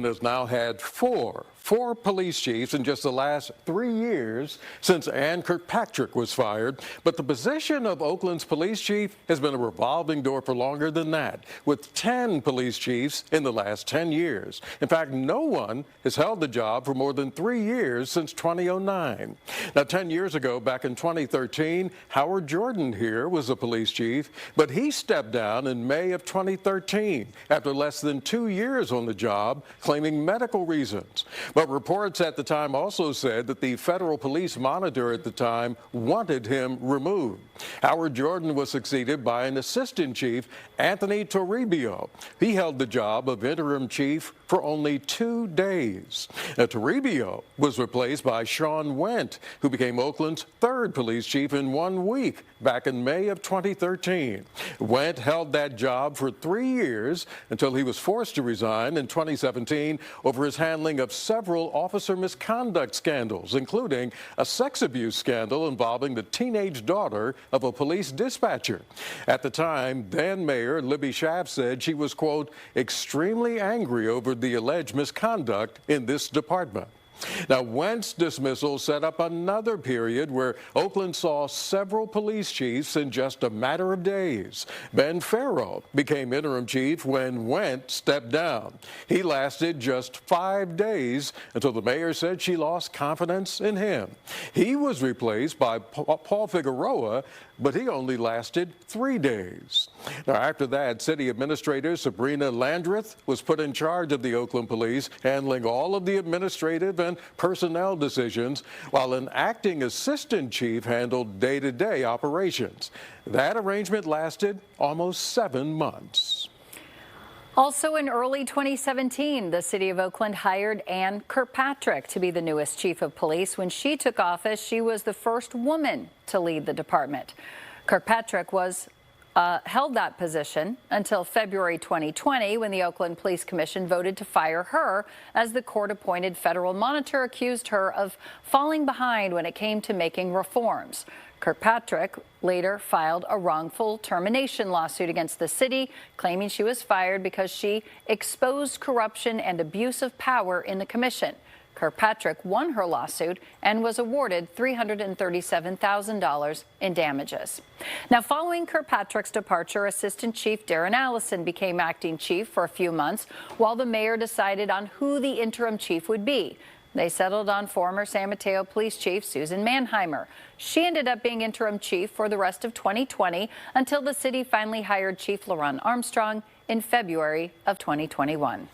Has now had four police chiefs in just the last 3 years since Ann Kirkpatrick was fired. But the position of Oakland's police chief has been a revolving door for longer than that, with 10 police chiefs in the last 10 years. In fact, no one has held the job for more than 3 years since 2009. Now, 10 years ago, back in 2013, Howard Jordan here was a police chief, but he stepped down in May of 2013 after less than 2 years on the job, claiming medical reasons. But reports at the time also said that the federal police monitor at the time wanted him removed. Howard Jordan was succeeded by an assistant chief, Anthony Toribio. He held the job of interim chief for only 2 days. Now, Toribio was replaced by Sean Wendt, who became Oakland's third police chief in 1 week back in May of 2013. Wendt held that job for 3 years until he was forced to resign in 2017 over his handling of several officer misconduct scandals, including a sex abuse scandal involving the teenage daughter of a police dispatcher. At the time, then Mayor Libby Schaaf said she was, quote, extremely angry over the alleged misconduct in this department. Now, Wendt's dismissal set up another period where Oakland saw several police chiefs in just a matter of days. Ben Farrow became interim chief when Wendt stepped down. He lasted just 5 days until the mayor said she lost confidence in him. He was replaced by Paul Figueroa, but he only lasted 3 days. Now, after that, City Administrator Sabrina Landreth was put in charge of the Oakland Police, handling all of the administrative and personnel decisions, while an acting assistant chief handled day-to-day operations. That arrangement lasted almost 7 months. Also in early 2017, the city of Oakland hired Ann Kirkpatrick to be the newest chief of police. When she took office, she was the first woman to lead the department. Kirkpatrick held that position until February 2020, when the Oakland Police Commission voted to fire her as the court-appointed federal monitor accused her of falling behind when it came to making reforms. Kirkpatrick later filed a wrongful termination lawsuit against the city, claiming she was fired because she exposed corruption and abuse of power in the commission. Kirkpatrick won her lawsuit and was awarded $337,000 in damages. Now, following Kirkpatrick's departure, Assistant Chief Darren Allison became acting chief for a few months while the mayor decided on who the interim chief would be. They settled on former San Mateo Police Chief Susan Mannheimer. She ended up being interim chief for the rest of 2020 until the city finally hired Chief LaRon Armstrong in February of 2021.